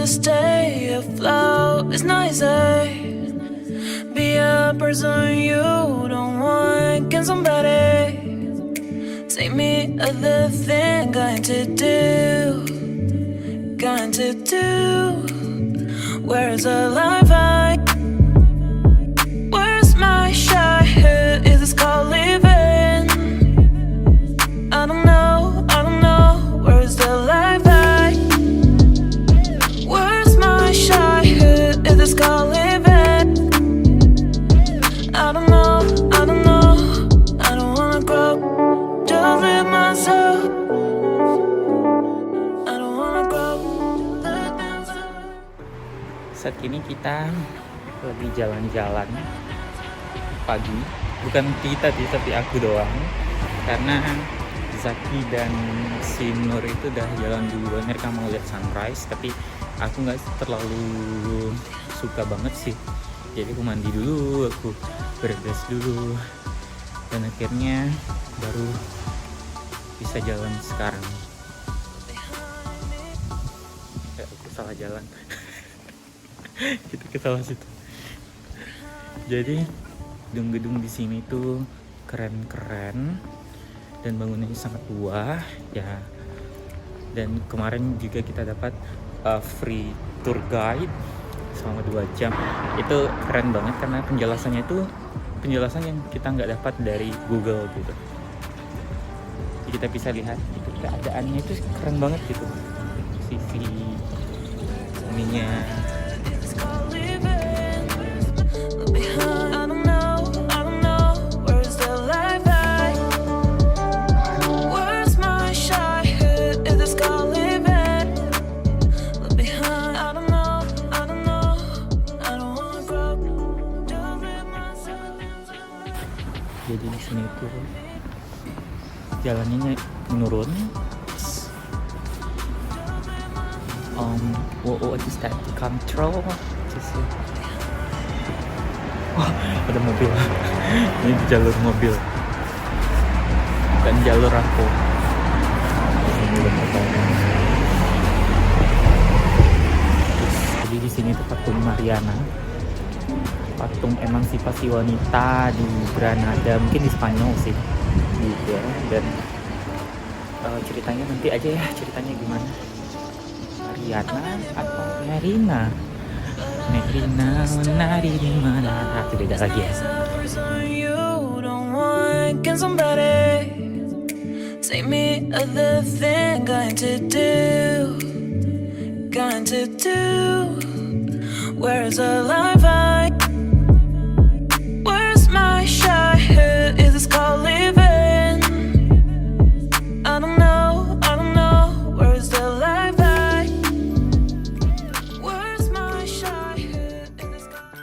to stay afloat. It's not easy. Be a person you don't want. Can somebody take me other thing? Going to do, going to do. Where's the life I? Where's my shy? Is this called living? I don't know, I don't know. Where's the life I? Where's my shy? Is this called living? I don't know, I don't know. I don't wanna grow, just live myself. I don't wanna grow, live myself. Saat ini kita lagi jalan-jalan pagi. Bukan kita sih, tapi aku doang. Karena Zaki dan si Nur itu udah jalan duluan. Mereka mau lihat sunrise, tapi aku nggak terlalu suka banget sih. Jadi aku mandi dulu, aku beres dulu, dan akhirnya baru bisa jalan sekarang. Aku salah jalan. Kita ke salah situ. Jadi gedung-gedung di sini tuh keren-keren dan bangunannya sangat tua ya. Dan kemarin juga kita dapat free tour guide selama 2 jam. Itu keren banget karena penjelasannya itu penjelasan yang kita nggak dapat dari Google gitu. Jadi kita bisa lihat itu keadaannya itu keren banget gitu. Sisi ininya. Jadi di sini tuh jalannya menurun. What is that? Control? Wah, ada mobil. Ini di jalur mobil, bukan jalur aku. Jadi di sini tuh patung Mariana, patung emansipasi wanita di Granada, mungkin di Spanyol sih gitu ya. Dan ceritanya nanti aja ya, ceritanya gimana, Mariana atau Merina menari di mana, itu beda lagi ya. Can somebody take me other thing? Going to do, going to do. Where's the life I? Where's my shy? Is this called living? I don't know, I don't know. Where's the life I? Where's my shy? Is this called...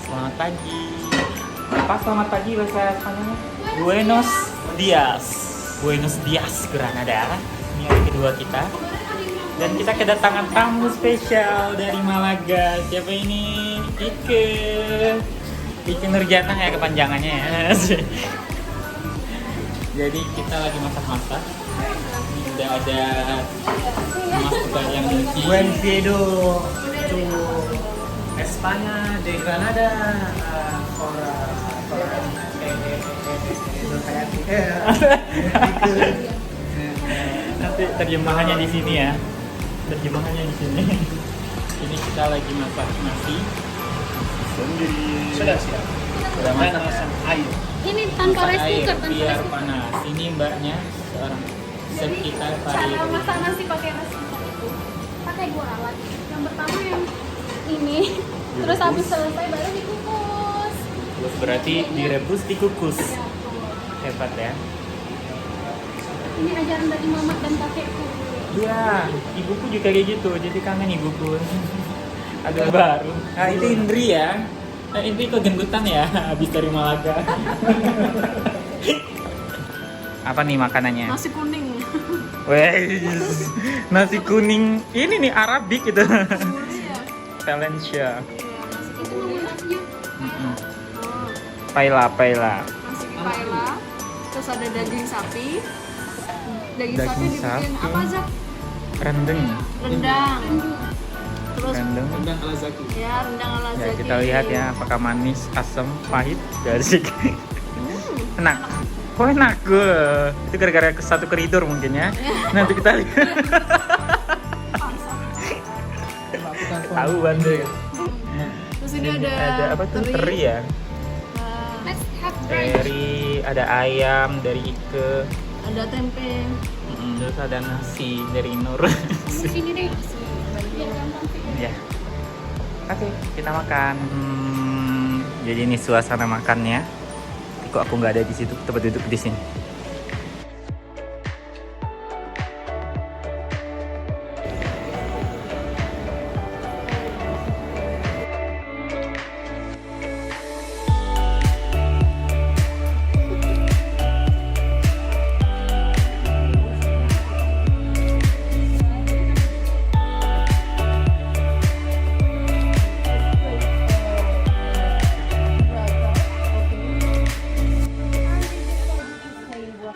Selamat pagi. Apa selamat pagi bahasa Spanyolnya? Buenos dias. Buenos dias Granada. Ini hari kedua kita. Dan kita kedatangan tamu spesial dari Malaga. Siapa ini? Ike Nurjana ya kepanjangannya ya. Jadi kita lagi masak-masak. Ini udah ada masak yang Buen Fiedo to España de Granada nanti terjemahannya di sini ya. Terjemahannya di sini. Ini kita lagi masak nasi sendiri. Sudah siap. Sudah masak air. Ini tanpa rice air cooker, tanpa biar rice cooker. panas. Ini mbaknya seorang chef kita Cara masak nasi pakai nasi itu pakai 2 alat. Yang pertama yang ini, terus habis selesai baru dikukus. Terus berarti direbus dikukus. Hebat ya. Ini ajaran dari mama dan kakekku. Iya, ibuku juga kayak gitu. Jadi kangen ibuku. Ada baru. Nah, itu Indri ya. Nah, Indri kegendutan ya habis dari Malaga. Apa nih makanannya? Nasi kuning. Wes, nasi kuning. Ini nih Arabik gitu. Iya. Valencia. Nasi itu namanya nasi. Mm-mm. Oh, Paella. nasi paella. Terus ada daging sapi. Daging Daging sapi dibikin sapi. apa Zak? Rendeng. Rendang. Terus Rendeng. Rendang ala Zaki. ya rendang ala Ya, Zaki. kita lihat ya apakah manis, asam, pahit, garsik. Enak. Oh enak gue. Itu gara-gara ke satu koridor mungkin ya. Nanti kita lihat. Tahu bandel. Terus ini ada apa tuh? Teri ya. Let's have brunch. Dari ada ayam, dari Ike. Ada tempe. Terus ada nasi dari Nur. Di sini deh. Biar gampang sih. Ya. Oke, kita makan. Jadi ini suasana makannya. Kok aku nggak ada di situ, tempat duduk di sini.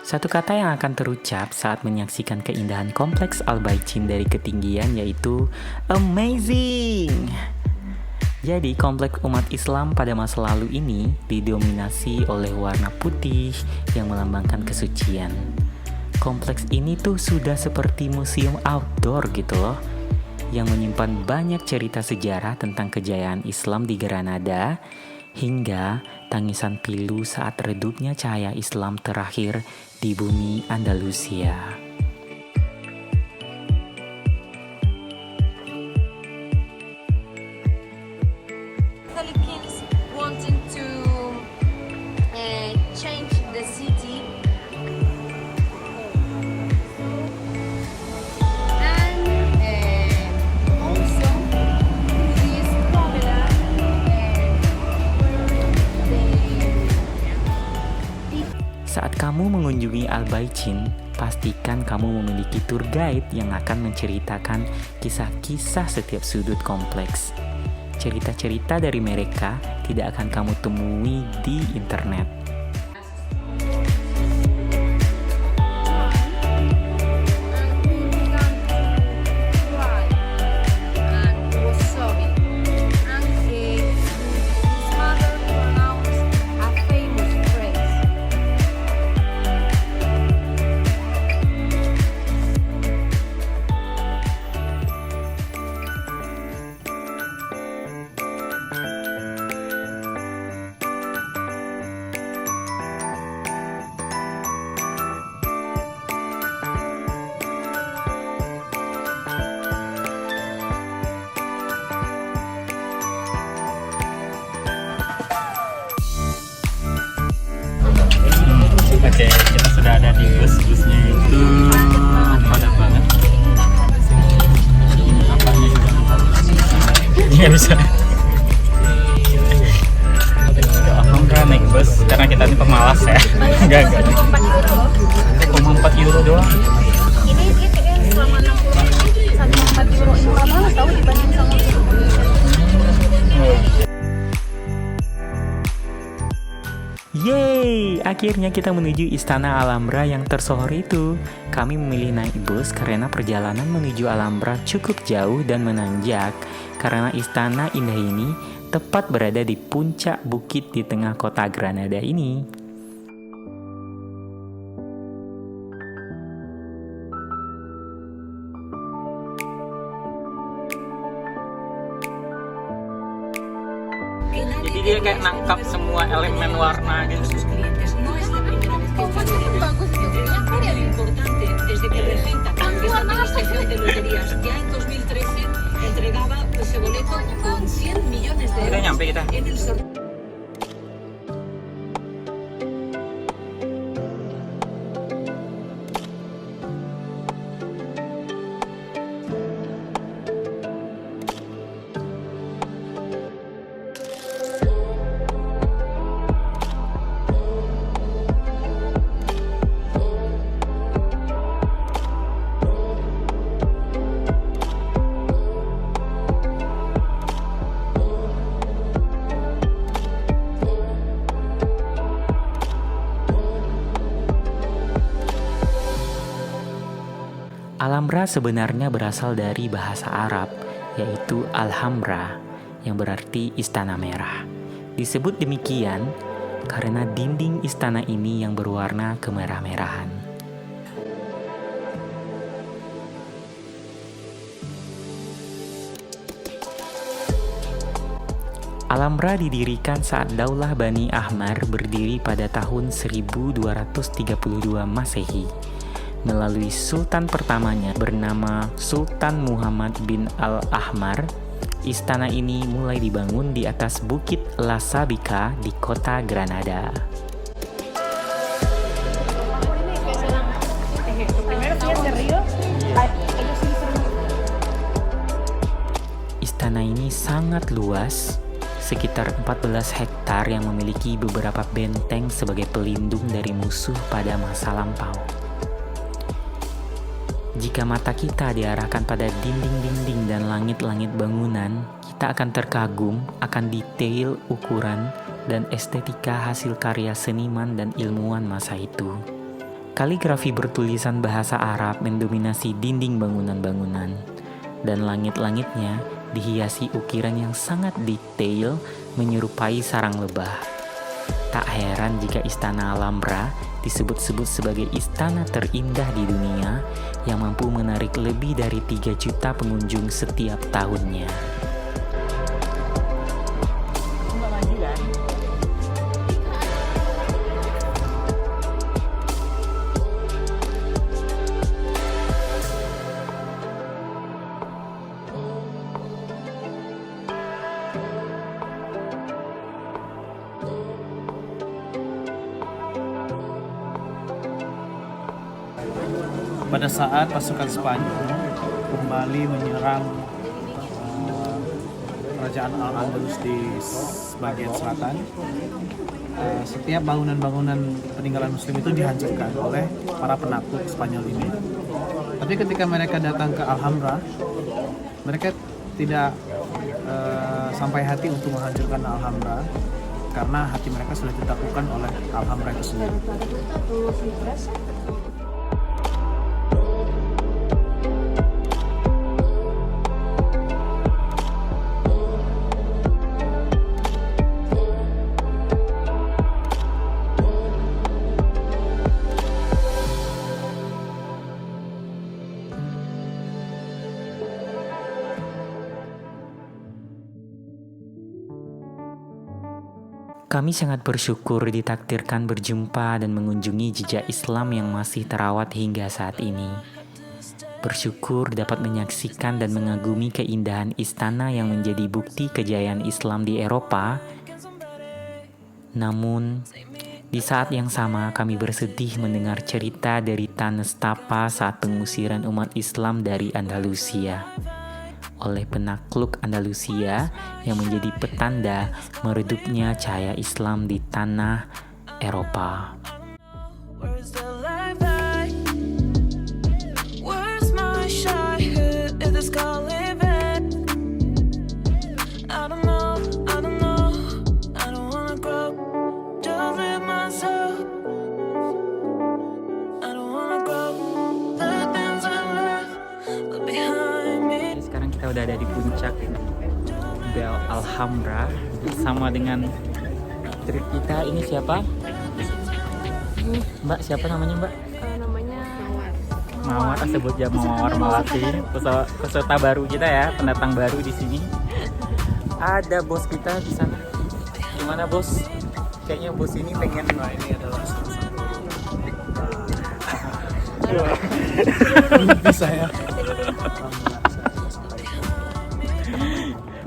Satu kata yang akan terucap saat menyaksikan keindahan kompleks Al-Baicin dari ketinggian yaitu amazing. Jadi kompleks umat Islam pada masa lalu ini didominasi oleh warna putih yang melambangkan kesucian. Kompleks ini tuh sudah seperti museum outdoor gitu loh, yang menyimpan banyak cerita sejarah tentang kejayaan Islam di Granada hingga tangisan pilu saat redupnya cahaya Islam terakhir di bumi Andalusia. Philippines wanting to change the city and also this problem Saat kamu mengunjungi Al-Baicin, pastikan kamu memiliki tour guide yang akan menceritakan kisah-kisah setiap sudut kompleks. Cerita-cerita dari mereka tidak akan kamu temui di internet. Oke, kita sudah ada di bus-busnya itu padat banget. Apanya juga nggak bisa. Enggak naik bus karena kita ini pemalas ya. Enggak. 1,4 euro doang. Ini selama 60 1,4 euro ini murah banget tau dibanding sama Yeay, akhirnya kita menuju Istana Alhambra yang tersohor itu. Kami memilih naik bus karena perjalanan menuju Alhambra cukup jauh dan menanjak. Karena istana indah ini tepat berada di puncak bukit di tengah kota Granada ini. Jadi dia kayak nangkap semua elemen warna gitu. bagus juga. importante desde que regenta la administración de loterías. Ya en 2013 entregaba ese boleto con 100 millones de Udah nyampe kita. en el sorteo. Alhambra sebenarnya berasal dari bahasa Arab, yaitu Alhambra, yang berarti istana merah. Disebut demikian karena dinding istana ini yang berwarna kemerah-merahan. Alhambra didirikan saat Daulah Bani Ahmar berdiri pada tahun 1232 Masehi melalui sultan pertamanya bernama Sultan Muhammad bin Al-Ahmar. Istana ini mulai dibangun di atas Bukit La Sabika di kota Granada. Istana ini sangat luas, sekitar 14 hektar yang memiliki beberapa benteng sebagai pelindung dari musuh pada masa lampau. Jika mata kita diarahkan pada dinding-dinding dan langit-langit bangunan, kita akan terkagum akan detail, ukuran, dan estetika hasil karya seniman dan ilmuwan masa itu. Kaligrafi bertulisan bahasa Arab mendominasi dinding bangunan-bangunan, dan langit-langitnya dihiasi ukiran yang sangat detail menyerupai sarang lebah. Tak heran jika Istana Alhambra disebut-sebut sebagai istana terindah di dunia yang mampu menarik lebih dari 3 juta pengunjung setiap tahunnya. Pada saat pasukan Spanyol kembali menyerang kerajaan Al-Andalus di bagian selatan, setiap bangunan-bangunan peninggalan Muslim itu dihancurkan oleh para penakluk Spanyol ini. Tapi ketika mereka datang ke Alhambra, mereka tidak sampai hati untuk menghancurkan Alhambra karena hati mereka sudah ditaklukkan oleh Alhambra itu sendiri. Kami sangat bersyukur ditakdirkan berjumpa dan mengunjungi jejak Islam yang masih terawat hingga saat ini. Bersyukur dapat menyaksikan dan mengagumi keindahan istana yang menjadi bukti kejayaan Islam di Eropa. Namun, di saat yang sama kami bersedih mendengar cerita derita nestapa saat pengusiran umat Islam dari Andalusia oleh penakluk Andalusia yang menjadi petanda meredupnya cahaya Islam di tanah Eropa. Where's the life at? Where's my childhood? Is this calling back? I don't know, I don't know. I don't wanna grow, just live myself. I don't wanna grow, the things I left behind me. Sekarang kita udah ada di puncak Bel Alhambra bersama dengan trip kita. Ini siapa? Mbak, siapa namanya Mbak? Namanya Mawar, sebut aja Mawar Melati. Peserta baru kita ya, pendatang baru di sini. Ada bos kita di sana. Gimana bos? Kayaknya bos ini pengen. Nah, ini adalah bisa ya.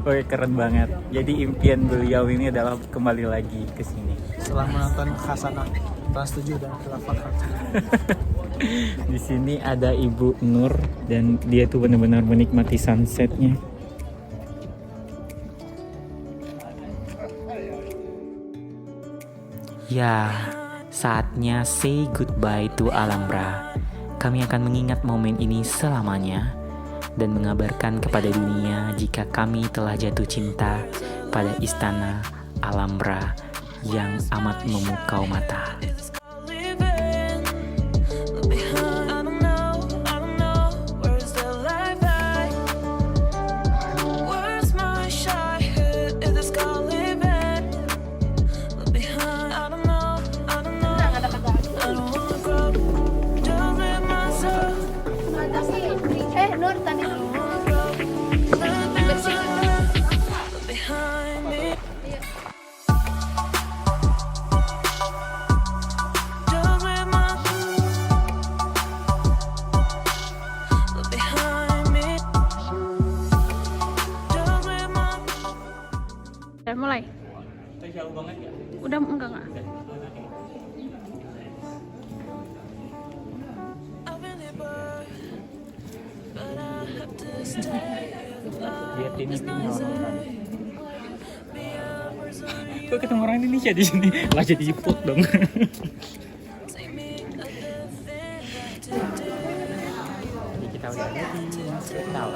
Oke, keren banget. Jadi impian beliau ini adalah kembali lagi ke sini. Setelah menonton Khasanah Trans 7 dan Khilafah. Di sini ada Ibu Nur dan dia tuh benar-benar menikmati sunsetnya. Ya, saatnya say goodbye to Alhambra. Kami akan mengingat momen ini selamanya dan mengabarkan kepada dunia jika kami telah jatuh cinta pada istana Alhambra yang amat memukau mata. I don't know, I don't know. Nur tadi bersihkan. Look behind me. Iya. Just with my look behind me. Just with my Udah mulai. Jauh banget ya? Udah enggak. I've been here birth, but I have to stay alive. Lihat ini orang. Kok ketemu orang Indonesia di sini? Lah jadi ipot dong. Take me other thing back to do. Jadi kita udah ada di hospital.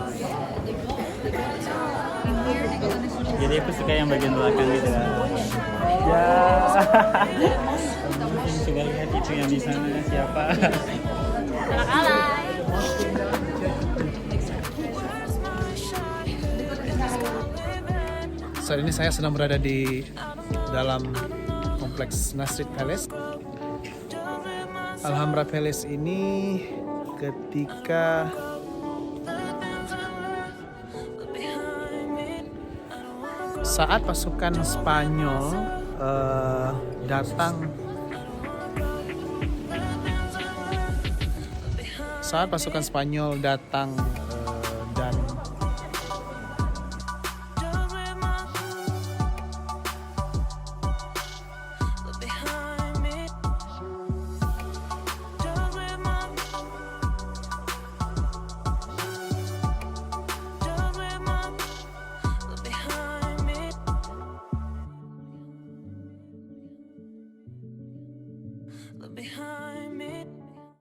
Jadi aku suka yang bagian belakang gitu ya. Ya. Coba lihat itu yang di sana siapa? Alay. Saat ini saya sedang berada di dalam kompleks Nasrid Palace. Alhambra Palace ini ketika saat pasukan Spanyol datang